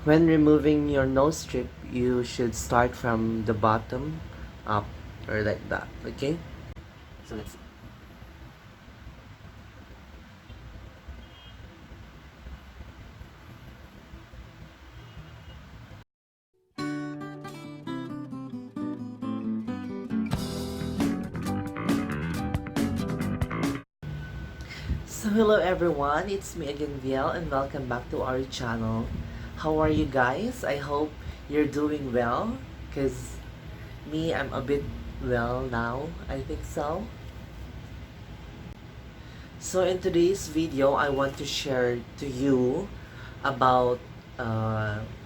When removing your nose strip, you should start from the bottom up or like that, okay? So let's see. So hello everyone, it's me again Vhiele and welcome back to our channel. How are you guys? I hope you're doing well, cause I'm a bit well now, I think so. So in today's video, I want to share to you about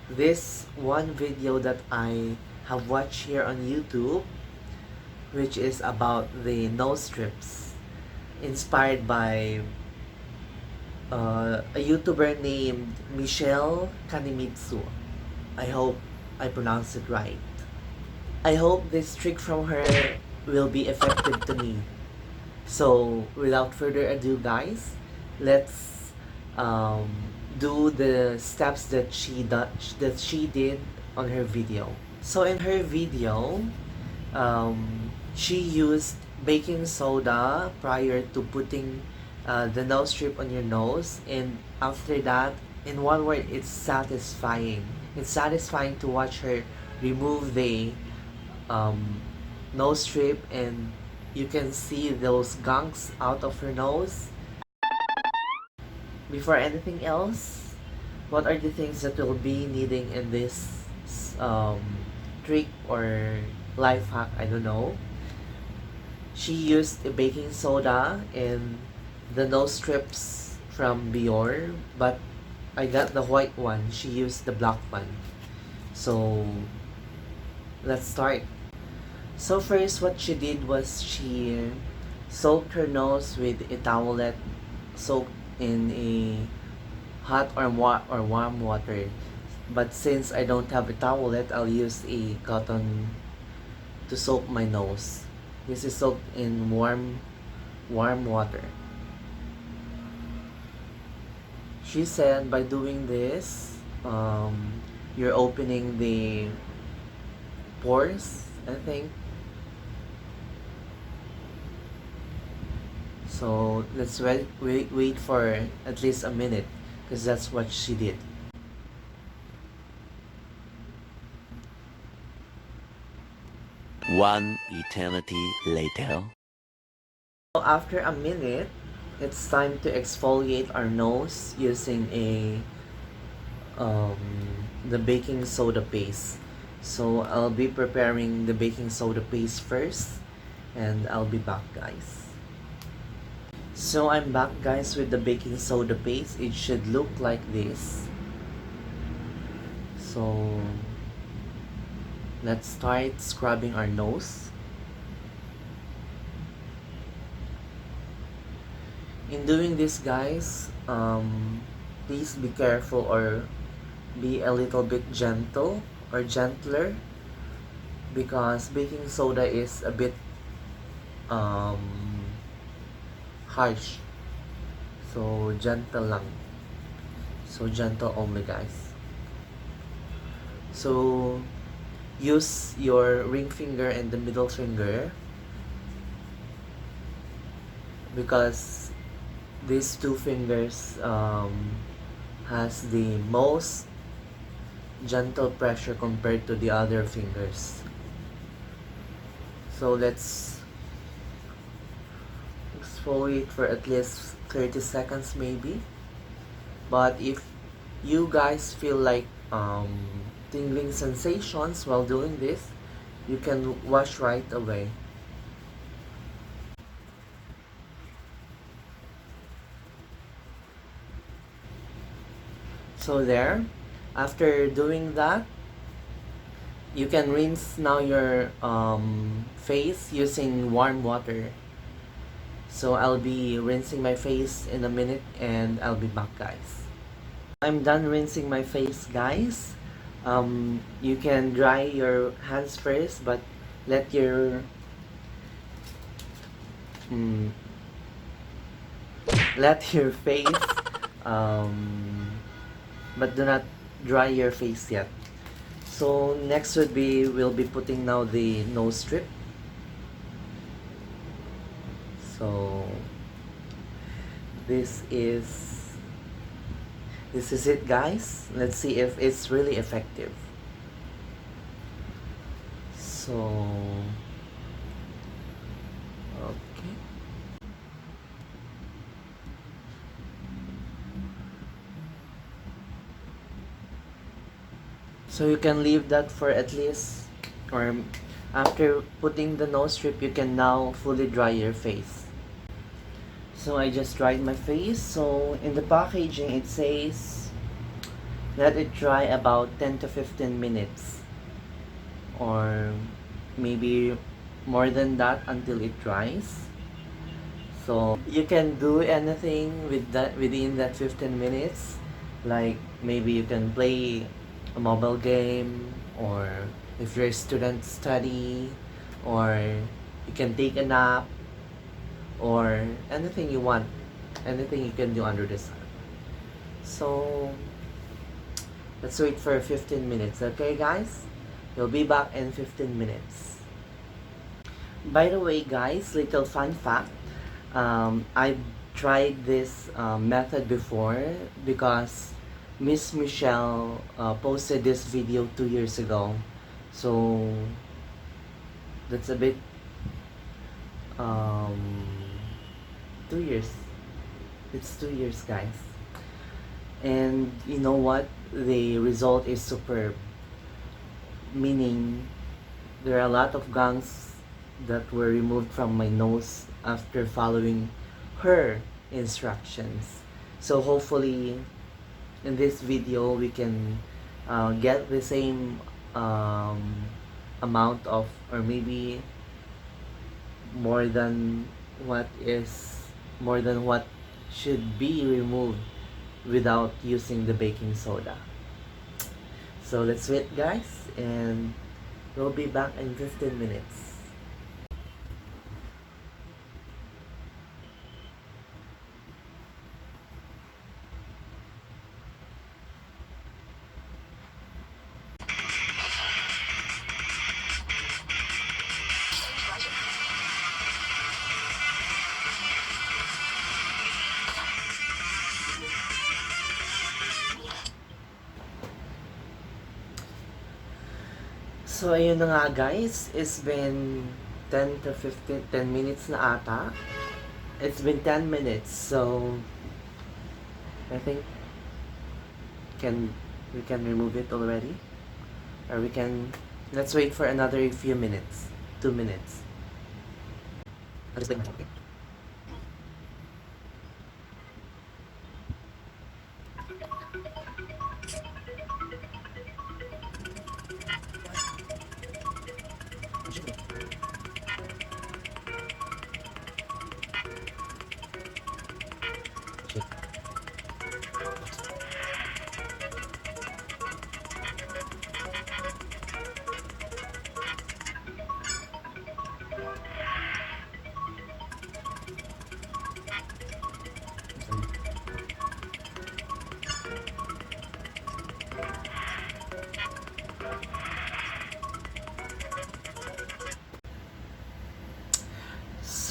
this one video that I have watched here on YouTube, which is about the nose strips, inspired by a YouTuber named Kanemitsu. I hope I pronounced it right. I hope this trick from her will be effective to me. So without further ado, guys, let's um, do the steps that she did on her video. So in her video, she used baking soda prior to putting the nose strip on your nose, and after that, in one word, it's satisfying. It's satisfying to watch her remove the um, nose strip, and you can see those gunks out of her nose. Before anything else, what are the things that we'll be needing in this um, trick or life hack? I don't know. She used a baking soda and the nose strips from Bior, but I got the white one. She used the black one. So let's start. So first, what she did was she soaked her nose with a towelette soaked in a hot or warm water. But since I don't have a towelette, I'll use a cotton to soak my nose. This is soaked in warm water. She said by doing this, you're opening the pores, I think. So let's wait for at least a minute, because that's what she did. One eternity later. So after a minute, it's time to exfoliate our nose using um, the baking soda paste. So I'll be preparing the baking soda paste first, and I'll be back, guys. So I'm back, guys, with the baking soda paste. It should look like this. So let's start scrubbing our nose. In doing this, guys, please be careful or be a little bit gentle or gentler, because baking soda is a bit harsh. So gentle lang. So gentle only, guys. So use your ring finger and the middle finger, because these two fingers has the most gentle pressure compared to the other fingers. So let's exfoliate for at least 30 seconds maybe. But if you guys feel like tingling sensations while doing this, you can wash right away. So there, after doing that, you can rinse now your face using warm water. So I'll be rinsing my face in a minute and I'll be back, guys. I'm done rinsing my face, guys. You can dry your hands first, but let your let your face but do not dry your face yet. So next would be, we'll be putting now the nose strip. So this is it, guys. Let's see if it's really effective. So okay. So you can leave that for at least, or after putting the nose strip, you can now fully dry your face. So I just dried my face. So in the packaging it says let it dry about 10 to 15 minutes, or maybe more than that until it dries. So you can do anything with that within that 15 minutes. Like maybe you can play a mobile game, or if you're a student, study, or you can take a nap, or anything you want, anything you can do under the sun. So let's wait for 15 minutes, okay guys? We'll be back in 15 minutes. By the way guys, little fun fact, I've tried this method before because Miss Michelle posted this video 2 years ago. So that's a bit 2 years. It's 2 years, guys. And you know what? The result is superb. Meaning, there are a lot of gangs that were removed from my nose after following her instructions. So hopefully, in this video, we can get the same amount of, or maybe more than what should be removed without using the baking soda. So let's wait guys, and we'll be back in 15 minutes. So ayun na nga guys, it's been 10 to 15, 10 minutes na ata. It's been 10 minutes, so I think we can remove it already, or let's wait for another few minutes, 2 minutes. I'll just wait my okay?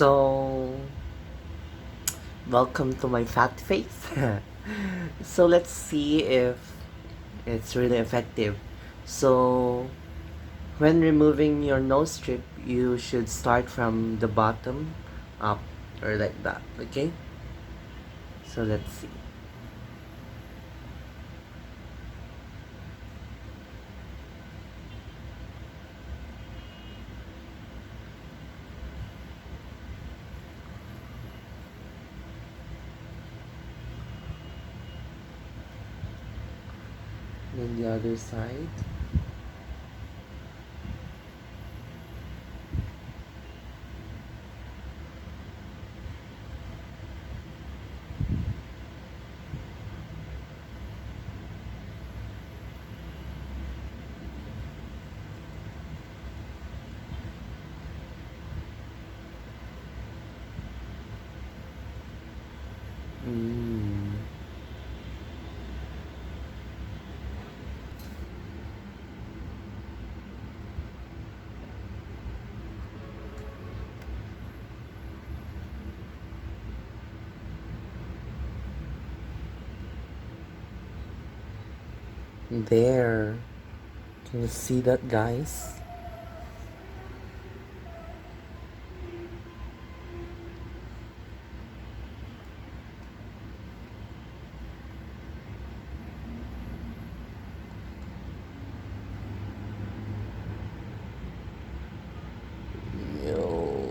So, welcome to my fat face. So let's see if it's really effective. So, when removing your nose strip, you should start from the bottom up, or like that, okay? So let's see. Then the other side. There. Can you see that, guys? Yo.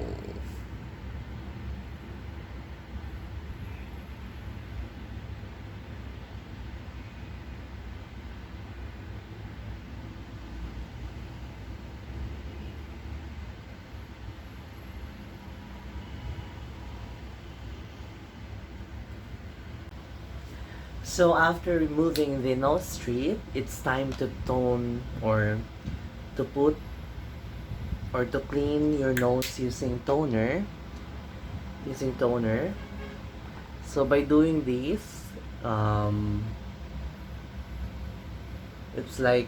So after removing the nose strip, it's time to tone or to put or to clean your nose using toner. So by doing this, it's like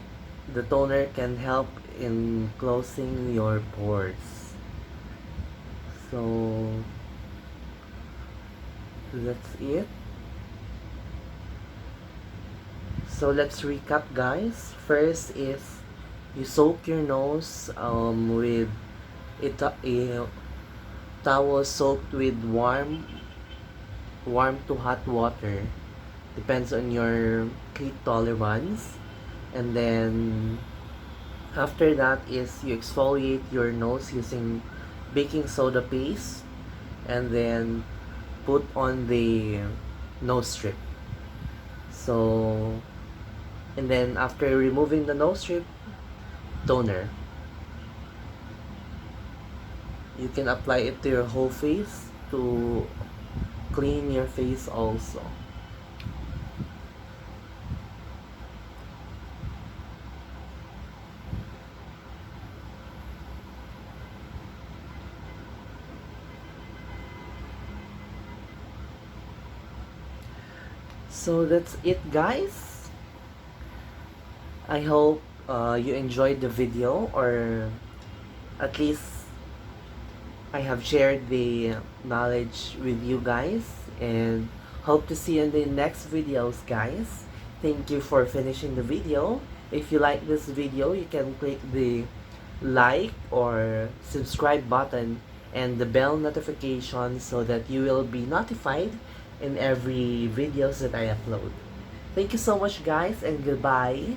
the toner can help in closing your pores. So that's it. So let's recap, guys. First is you soak your nose with a towel soaked with warm to hot water. Depends on your heat tolerance. And then after that is you exfoliate your nose using baking soda paste, and then put on the nose strip. So, and then after removing the nose strip, toner. You can apply it to your whole face to clean your face also. So that's it, guys. I hope you enjoyed the video, or at least I have shared the knowledge with you guys, and hope to see you in the next videos, guys. Thank you for finishing the video. If you like this video, you can click the like or subscribe button and the bell notification so that you will be notified in every videos that I upload. Thank you so much, guys, and goodbye.